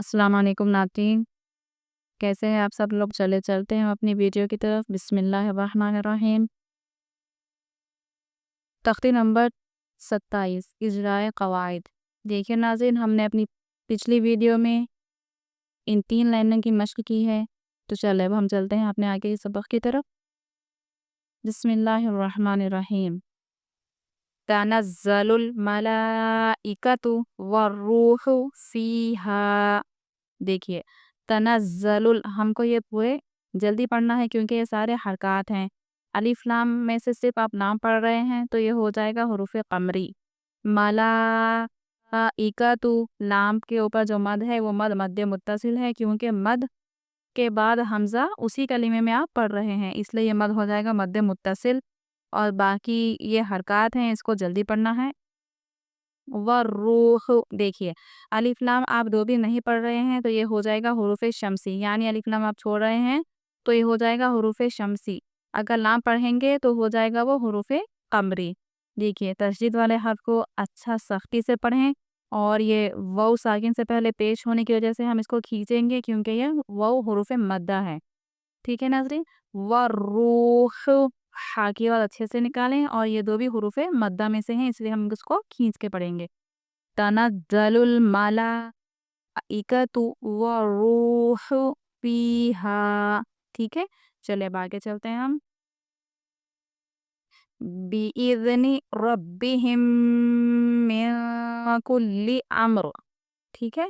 السلام علیکم ناظرین، کیسے ہیں آپ سب لوگ؟ چلتے ہیں اپنی ویڈیو کی طرف۔ بسم اللہ الرحمن الرحیم۔ تختی نمبر 27 اجرائے قواعد۔ دیکھیں ناظرین، ہم نے اپنی پچھلی ویڈیو میں ان 3 لائنوں کی مشق کی ہے، تو چلے اب ہم چلتے ہیں اپنے آگے سبق کی طرف۔ بسم اللہ الرحمن الرحیم۔ تنزل الملائکۃ والروح فیہا۔ دیکھیے تنزل، ہم کو یہ پورے جلدی پڑھنا ہے کیونکہ یہ سارے حرکات ہیں۔ الف لام میں سے صرف آپ لام پڑھ رہے ہیں تو یہ ہو جائے گا حروف قمری۔ ملائکۃ، لام کے اوپر جو مد ہے وہ مد متصل ہے، کیونکہ مد کے بعد حمزہ اسی کلمے میں آپ پڑھ رہے ہیں، اس لیے یہ مد ہو جائے گا مد متصل، اور باقی یہ حرکات ہیں، اس کو جلدی پڑھنا ہے۔ والروح، دیکھیے الف لام آپ دو بھی نہیں پڑھ رہے ہیں تو یہ ہو جائے گا حروف شمسی، یعنی الف لام آپ چھوڑ رہے ہیں تو یہ ہو جائے گا حروف شمسی۔ اگر لام پڑھیں گے تو ہو جائے گا وہ حروف قمری۔ دیکھیے تشدید والے حرف کو اچھا سختی سے پڑھیں، اور یہ واو ساکن سے پہلے پیش ہونے کی وجہ سے ہم اس کو کھینچیں گے کیونکہ یہ واو حروف مدہ ہے۔ ٹھیک ہے ناظرین، والروح، ہا کی آواز اچھے سے نکالیں، اور یہ دو بھی حروف مدہ میں سے ہیں، اس لیے ہم اس کو کھینچ کے پڑھیں گے۔ تنزل الملائکۃ والروح فیہا۔ ٹھیک ہے، چلے اب آگے چلتے ہیں ہم۔ بِإِذْنِ رَبِّهِمْ مِنْ كُلِّ أَمْرٍ۔ ٹھیک ہے،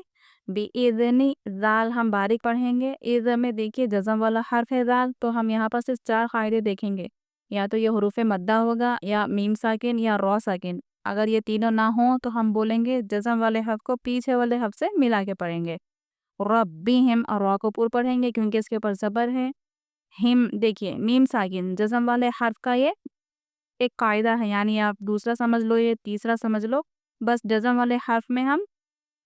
بِإِذْنِ، زال ہم باریک پڑھیں گے۔ اذ میں دیکھیے جزم والا حرف ہے زال، تو ہم یہاں پر صرف 4 قاعدے دیکھیں گے، یا تو یہ حروف مدہ ہوگا، یا میم ساکن، یا را ساکن۔ اگر یہ تینوں نہ ہوں تو ہم بولیں گے جزم والے حرف کو پیچھے والے حرف سے ملا کے پڑھیں گے۔ ربہم، اور را کو پور پڑھیں گے کیونکہ اس کے اوپر زبر ہے۔ ہم، دیکھیے میم ساکن جزم والے حرف کا یہ ایک قاعدہ ہے، یعنی آپ دوسرا سمجھ لو یہ تیسرا سمجھ لو، بس جزم والے حرف میں ہم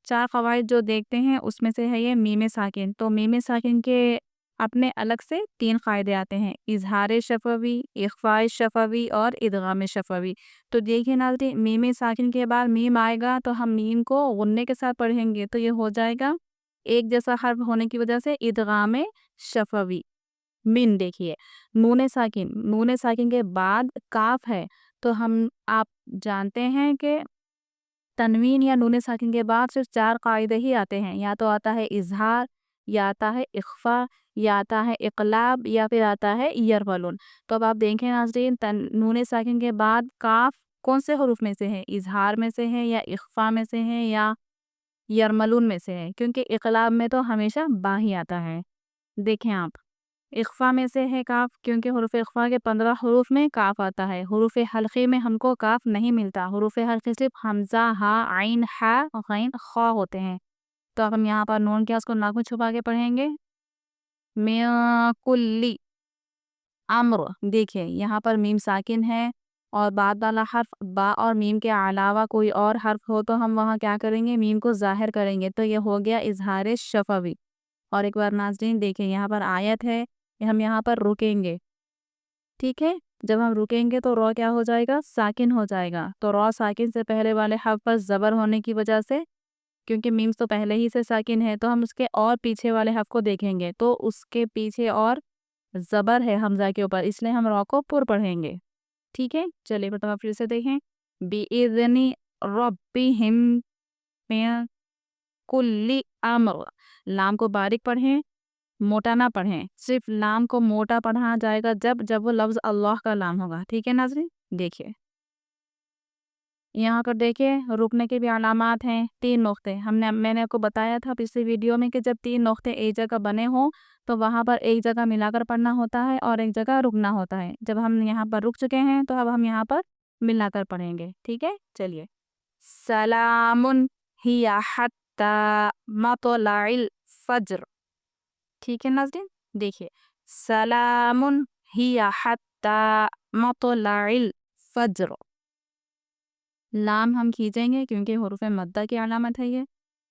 4 قواعد جو دیکھتے ہیں اس میں سے ہے یہ میم ساکن۔ تو میم ساکن کے اپنے الگ سے 3 قاعدے آتے ہیں: اظہار شفوی، اخفاء شفوی اور ادغام شفوی۔ تو دیکھیں ناظرین، میم ساکن کے بعد میم آئے گا تو ہم میم کو غنے کے ساتھ پڑھیں گے، تو یہ ہو جائے گا ایک جیسا حرف ہونے کی وجہ سے ادغام شفوی۔ من، دیکھیے نون ساکن کے بعد کاف ہے، تو آپ جانتے ہیں کہ تنوین یا نون ساکن کے بعد صرف 4 قاعدے ہی آتے ہیں، یا تو آتا ہے اظہار، یا آتا ہے اخفاء، یا آتا ہے اقلاب، یا پھر آتا ہے یرملون۔ تو اب آپ دیکھیں ناظرین، نون ساکن کے بعد کاف کون سے حروف میں سے ہے؟ اظہار میں سے ہے، یا اخفاء میں سے ہے، یا یرملون میں سے ہے؟ کیونکہ اقلاب میں تو ہمیشہ با ہی آتا ہے۔ دیکھیں آپ، اخفاء میں سے ہے کاف، کیونکہ حروف اخفاء کے 15 حروف میں کاف آتا ہے۔ حروف حلقی میں ہم کو کاف نہیں ملتا، حروف حلقی صرف حمزہ، ہا، عین، ہا، غین، خا ہوتے ہیں۔ تو اب ہم یہاں پر نون کے اس کو ناخن چھپا کے پڑھیں گے۔ من کلی امر، دیکھیں یہاں پر میم ساکن ہے، اور بعد والا حرف با اور میم کے علاوہ کوئی اور حرف ہو تو ہم وہاں کیا کریں گے؟ میم کو ظاہر کریں گے، تو یہ ہو گیا اظہار شفوی۔ اور ایک بار ناظرین دیکھیں، یہاں پر آیت ہے، ہم یہاں پر رکیں گے۔ ٹھیک ہے، جب ہم رکیں گے تو را کیا ہو جائے گا؟ ساکن ہو جائے گا۔ تو را ساکن سے پہلے والے حرف پر زبر ہونے کی وجہ سے، کیونکہ میم تو پہلے ہی سے ساکن ہے، تو ہم اس کے اور پیچھے والے حرف کو دیکھیں گے، تو اس کے پیچھے اور زبر ہے حمزہ کے اوپر، اس لیے ہم را کو پر پڑھیں گے۔ ٹھیک ہے، چلیے بتاؤ پھر سے دیکھیں۔ بِإِذْنِ رَبِّهِمْ مِنْ كُلِّ أَمْرٍ، لام کو باریک پڑھیں، موٹا نہ پڑھیں۔ صرف لام کو موٹا پڑھا جائے گا جب وہ لفظ اللہ کا لام ہوگا۔ ٹھیک ہے ناظرین، دیکھیے یہاں پر دیکھیے رکنے کے بھی علامات ہیں، 3 نقطے۔ میں نے آپ کو بتایا تھا پچھلی ویڈیو میں کہ جب 3 نقطے ایک جگہ بنے ہوں تو وہاں پر ایک جگہ ملا کر پڑھنا ہوتا ہے اور ایک جگہ رکنا ہوتا ہے۔ جب ہم یہاں پر رک چکے ہیں تو اب ہم یہاں پر ملا کر پڑھیں گے۔ ٹھیک ہے، چلیے۔ سلام ہی حتی مطلع الفجر۔ ٹھیک ہے ناظرین، دیکھیے سلام ہی حتی مطلع الفجر، لام ہم کھینچیں گے کیونکہ حروف مدہ کی علامت ہے یہ۔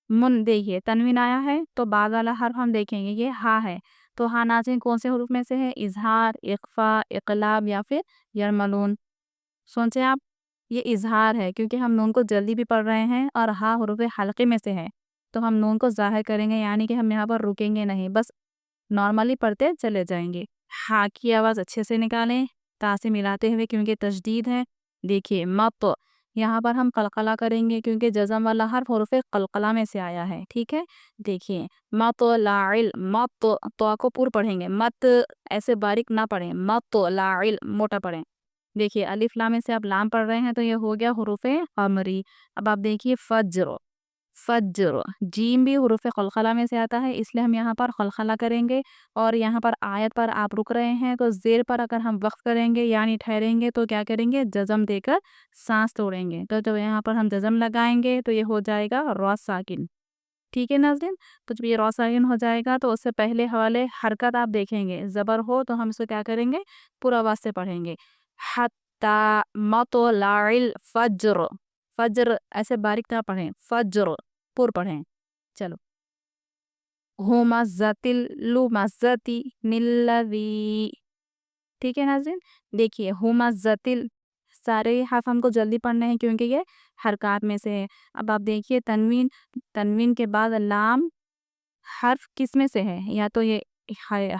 من، دیکھیے تنوین آیا ہے تو بعد والا حرف ہم دیکھیں گے، یہ ہا ہے، تو ہا ناظرین کون سے حروف میں سے ہے؟ اظہار، اخفاء، اقلاب یا پھر یرملون۔ سوچیں آپ، یہ اظہار ہے کیونکہ ہم نون کو جلدی بھی پڑھ رہے ہیں، اور ہا حروف حلقی میں سے ہے، تو ہم نون کو ظاہر کریں گے، یعنی کہ ہم یہاں پر رکیں گے نہیں، بس نارملی پڑھتے چلے جائیں گے۔ ہا کی آواز اچھے سے نکالیں تا سے ملاتے ہوئے کیونکہ تشدید ہے۔ دیکھیے مت، یہاں پر ہم قلقلہ کریں گے کیونکہ جزم والا حرف حروف قلقلہ میں سے آیا ہے، ٹھیک ہے۔ دیکھیے مت لاعل، مت تو کو پور پڑھیں گے، مت ایسے باریک نہ پڑھیں، مت لاعل موٹا پڑھیں۔ دیکھیے الف لام میں سے آپ لام پڑھ رہے ہیں تو یہ ہو گیا حروف قمری۔ اب آپ دیکھیے فجر، فجر جیم بھی حروف قلقلہ میں سے آتا ہے، اس لیے ہم یہاں پر قلقلہ کریں گے۔ اور یہاں پر آیت پر آپ رک رہے ہیں تو زیر پر اگر ہم وقف کریں گے یعنی ٹھہریں گے تو کیا کریں گے، جزم دے کر سانس توڑیں گے۔ تو جب یہاں پر ہم جزم لگائیں گے تو یہ ہو جائے گا را ساکن، ٹھیک ہے ناظرین۔ تو جب یہ را ساکن ہو جائے گا تو اس سے پہلے حوالے حرکت آپ دیکھیں گے، زبر ہو تو ہم اس کو کیا کریں گے، پورا آواز سے پڑھیں گے۔ حتی مطلع الفجر، فجر ایسے باریک نہ پڑھیں، فجر پور پڑھیں۔ چلو ہمزۃ اللمزۃ الذی، ٹھیک ہے ناظرین۔ دیکھیے ہمزۃ سارے حرف ہم کو جلدی پڑھنے ہیں کیونکہ یہ حرکات میں سے ہے۔ اب آپ دیکھیے تنوین، تنوین کے بعد لام حرف کس میں سے ہے، یا تو یہ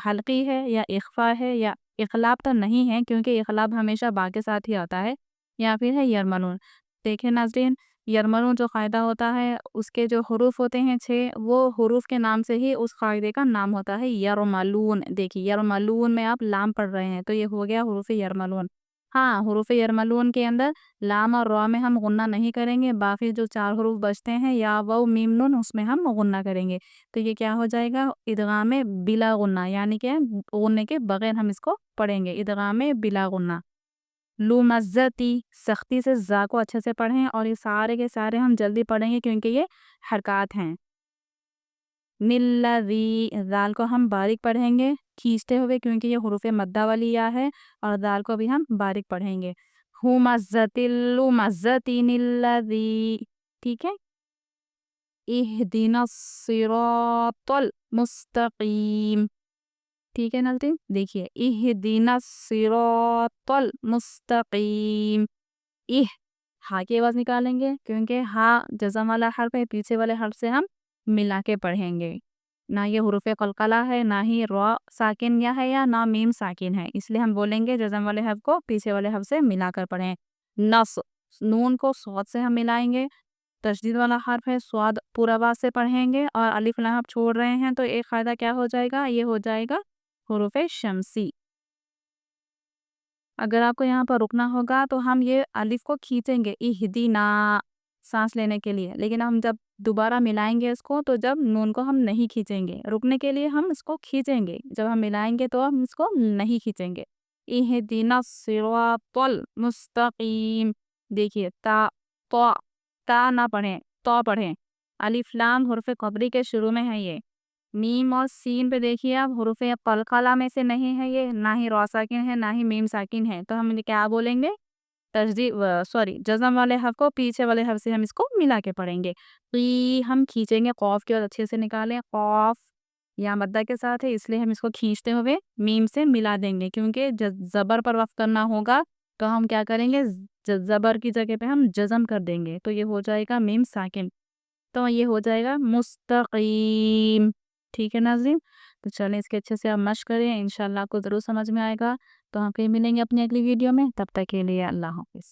حلقی ہے یا اخفا ہے یا اقلاب تو نہیں ہے کیونکہ اقلاب ہمیشہ با کے ساتھ ہی آتا ہے، یا پھر ہے یرمنون۔ دیکھیں ناظرین یرمنون جو قاعدہ ہوتا ہے اس کے جو حروف ہوتے ہیں 6، وہ حروف کے نام سے ہی اس قاعدے کا نام ہوتا ہے یرملون۔ دیکھیے یرملون میں آپ لام پڑھ رہے ہیں تو یہ ہو گیا حروف یرملون۔ ہاں حروف یرملون کے اندر لام اور را میں ہم غنہ نہیں کریں گے، باقی جو 4 حروف بچتے ہیں یا واو میم نون اس میں ہم غنہ کریں گے۔ تو یہ کیا ہو جائے گا، ادغام بلا غنہ، یعنی کہ غننے کے بغیر ہم اس کو پڑھیں گے، ادغام بلا غنہ۔ لمزتی سختی سے زا کو اچھے سے پڑھیں، اور یہ سارے کے سارے ہم جلدی پڑھیں گے کیونکہ یہ حرکات ہیں۔ نلذی ذال کو ہم باریک پڑھیں گے کھینچتے ہوئے کیونکہ یہ حروف مدہ والی یا ہے، اور ذال کو بھی ہم باریک پڑھیں گے۔ ہمزۃ اللمزۃ الذی، ٹھیک ہے۔ اہدنا الصراط المستقیم، ٹھیک ہے ناظرین۔ دیکھیے اہدنا الصراط المستقیم، ہا کی آواز نکالیں گے کیونکہ ہا جزم والا حرف ہے، پیچھے والے حرف سے ہم ملا کے پڑھیں گے۔ نہ یہ حروف قلقلہ ہے، نہ ہی را ساکن یا ہے، یا نہ میم ساکن ہے، اس لیے ہم بولیں گے جزم والے حرف کو پیچھے والے حرف سے ملا کر پڑھیں۔ نص نون کو صاد سے ہم ملائیں گے، تشدید والا حرف ہے، صاد پورا آواز سے پڑھیں گے، اور الف لام آپ چھوڑ رہے ہیں تو ایک قاعدہ کیا ہو جائے گا، یہ ہو جائے گا حروف شمسی۔ اگر آپ کو یہاں پر رکنا ہوگا تو ہم یہ الف کو کھینچیں گے اہدینا سانس لینے کے لیے، لیکن ہم جب دوبارہ ملائیں گے اس کو تو جب نون کو ہم نہیں کھینچیں گے، رکنے کے لیے ہم اس کو کھینچیں گے، جب ہم ملائیں گے تو ہم اس کو نہیں کھینچیں گے۔ اہدنا الصراط المستقیم، دیکھیے تا، تو تا نہ پڑھیں، تو پڑھیں۔ الف لام حرف قبری کے شروع میں ہے، یہ میم اور سین پہ دیکھیے آپ حروف قلقلہ میں سے نہیں ہے، یہ نہ ہی را ساکن ہے نہ ہی میم ساکن ہے، تو ہم کیا بولیں گے، تشدید جزم والے حرف کو پیچھے والے حرف سے ہم اس کو ملا کے پڑھیں گے۔ قی ہم کھینچیں گے، قوف کی اور اچھے سے نکالیں، قوف یا مدہ کے ساتھ ہے اس لیے ہم اس کو کھینچتے ہوئے میم سے ملا دیں گے، کیونکہ زبر پر وقف کرنا ہوگا تو ہم کیا کریں گے، زبر کی جگہ پہ ہم جزم کر دیں گے، تو یہ ہو جائے گا میم ساکن، تو یہ ہو جائے گا مستقیم، ٹھیک ہے ناظرین۔ تو چلیں اس کے اچھے سے آپ مشق کریں، انشاءاللہ آپ کو ضرور سمجھ میں آئے گا۔ تو ہم پھر ملیں گے اپنی اگلی ویڈیو میں، تب تک کے لیے اللہ حافظ۔